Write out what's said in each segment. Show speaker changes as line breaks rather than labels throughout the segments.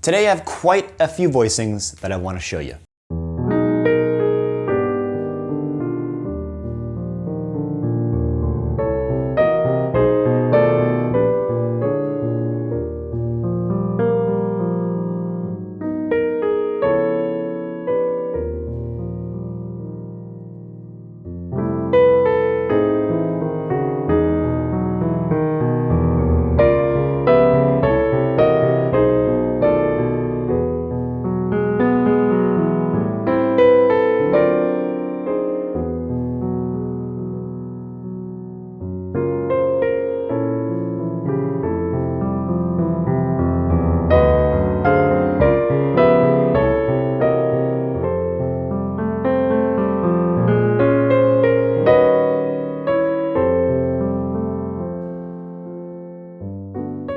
Today I have quite a few voicings that I want to show you.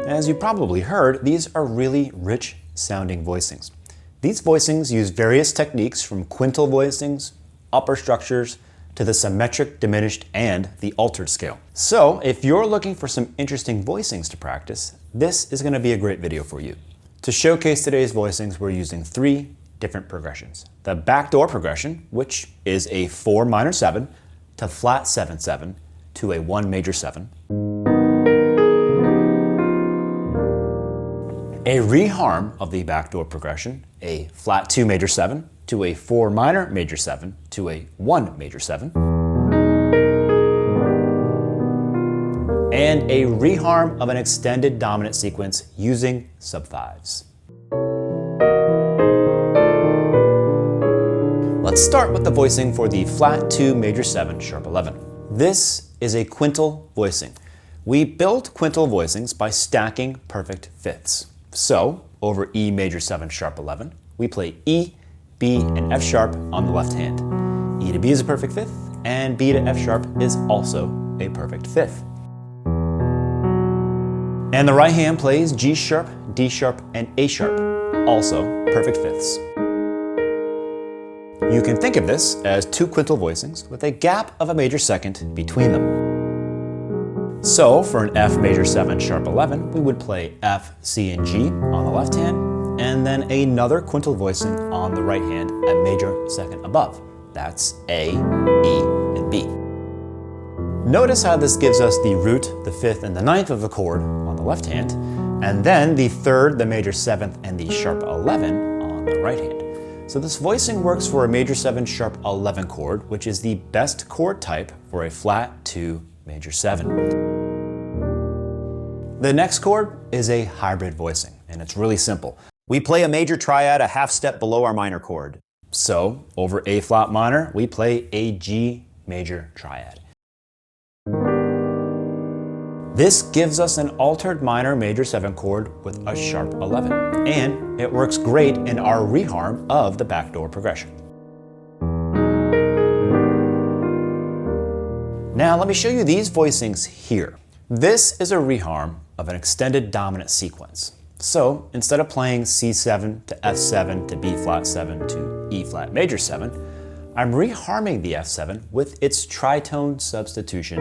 As you probably heard, these are really rich sounding voicings. These voicings use various techniques from quintal voicings, upper structures, to the symmetric, diminished, and the altered scale. So if you're looking for some interesting voicings to practice, this is going to be a great video for you. To showcase today's voicings, we're using 3 different progressions. The backdoor progression, which is a 4 minor 7 to flat 7/7 to a 1 major 7. A reharm of the backdoor progression, a flat 2 major 7 to a 4 minor major 7 to a 1 major 7. And a reharm of an extended dominant sequence using sub-5s. Let's start with the voicing for the flat 2 major 7 sharp 11. This is a quintal voicing. We build quintal voicings by stacking perfect fifths. So, over E major 7 sharp 11, we play E, B, and F sharp on the left hand. E to B is a perfect fifth, and B to F sharp is also a perfect fifth. And the right hand plays G sharp, D sharp, and A sharp, also perfect fifths. You can think of this as 2 quintal voicings with a gap of a major second between them. So for an F major 7 sharp 11, we would play F, C, and G on the left hand, and then another quintal voicing on the right hand, a major second above. That's A, E, and B. Notice how this gives us the root, the 5th, and the 9th of the chord on the left hand, and then the 3rd, the major 7th, and the sharp 11 on the right hand. So this voicing works for a major 7 sharp 11 chord, which is the best chord type for a flat 2 major 7. The next chord is a hybrid voicing, and it's really simple. We play a major triad a half step below our minor chord. So over A flat minor, we play a G major triad. This gives us an altered minor major 7 chord with a sharp 11, and it works great in our reharm of the backdoor progression. Now let me show you these voicings here. This is a reharm of an extended dominant sequence. So instead of playing C7 to F7 to B flat 7 to E flat major 7, I'm reharming the F7 with its tritone substitution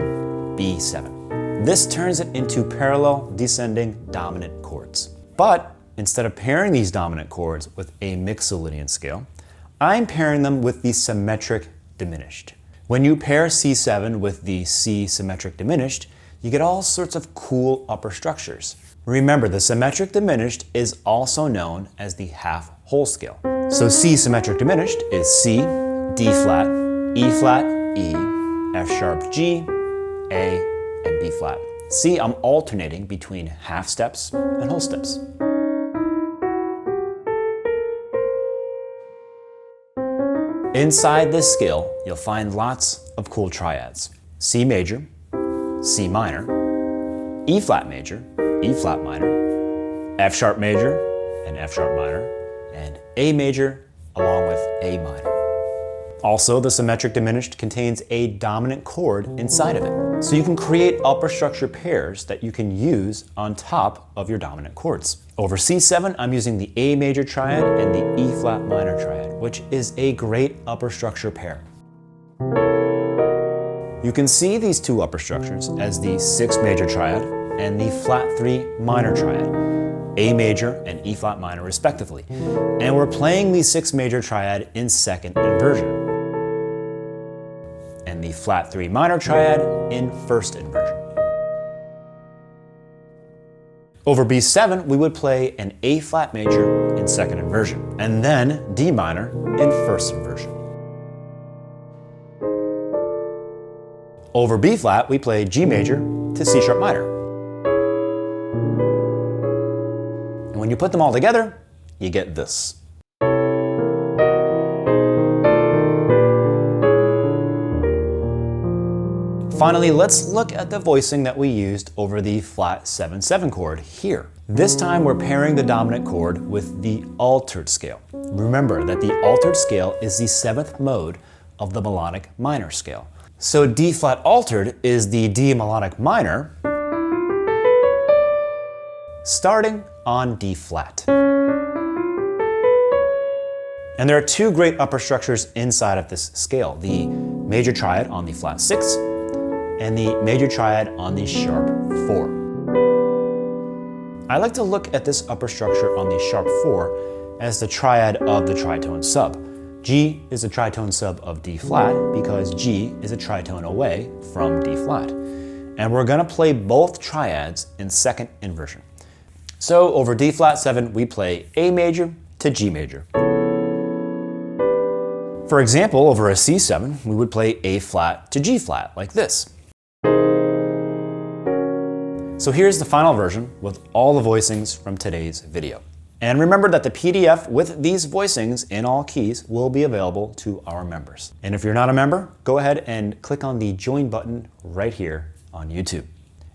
B7. This turns it into parallel descending dominant chords. But instead of pairing these dominant chords with a Mixolydian scale, I'm pairing them with the symmetric diminished. When you pair C7 with the C symmetric diminished, you get all sorts of cool upper structures. Remember, the symmetric diminished is also known as the half whole scale. So C symmetric diminished is C, D flat, E flat, E, F sharp G, A, and B flat. See, I'm alternating between half steps and whole steps. Inside this scale, you'll find lots of cool triads. C major, C minor, E flat major, E flat minor, F sharp major and F sharp minor, and A major along with A minor. Also, the symmetric diminished contains a dominant chord inside of it. So you can create upper structure pairs that you can use on top of your dominant chords. Over C7, I'm using the A major triad and the E flat minor triad, which is a great upper structure pair. You can see these two upper structures as the 6 major triad and the flat 3 minor triad. A major and E flat minor respectively. And we're playing the 6 major triad in second inversion, and the flat 3 minor triad in first inversion. Over B7, we would play an A flat major in second inversion, and then D minor in first inversion. Over B flat, we play G major to C sharp minor. And when you put them all together, you get this. Finally, let's look at the voicing that we used over the flat 7/7 chord here. This time we're pairing the dominant chord with the altered scale. Remember that the altered scale is the 7th mode of the melodic minor scale. So D flat altered is the D melodic minor starting on D flat. And there are 2 great upper structures inside of this scale, the major triad on the flat 6 and the major triad on the sharp 4. I like to look at this upper structure on the sharp 4 as the triad of the tritone sub. G is a tritone sub of D flat because G is a tritone away from D flat. And we're gonna play both triads in second inversion. So over D flat 7, we play A major to G major. For example, over a C7, we would play A flat to G flat like this. So here's the final version with all the voicings from today's video. And remember that the PDF with these voicings in all keys will be available to our members. And if you're not a member, go ahead and click on the join button right here on YouTube.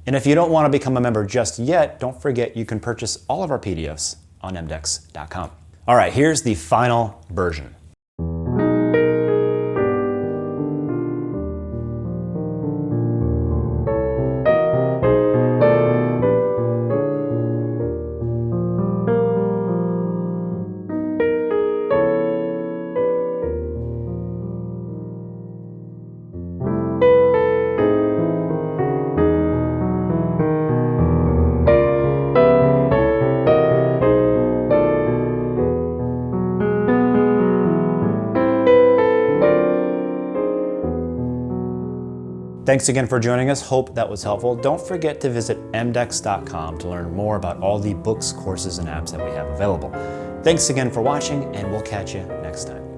And if you don't want to become a member just yet, don't forget you can purchase all of our PDFs on mdex.com. All right, here's the final version. Thanks again for joining us. Hope that was helpful. Don't forget to visit mdex.com to learn more about all the books, courses, and apps that we have available. Thanks again for watching, and we'll catch you next time.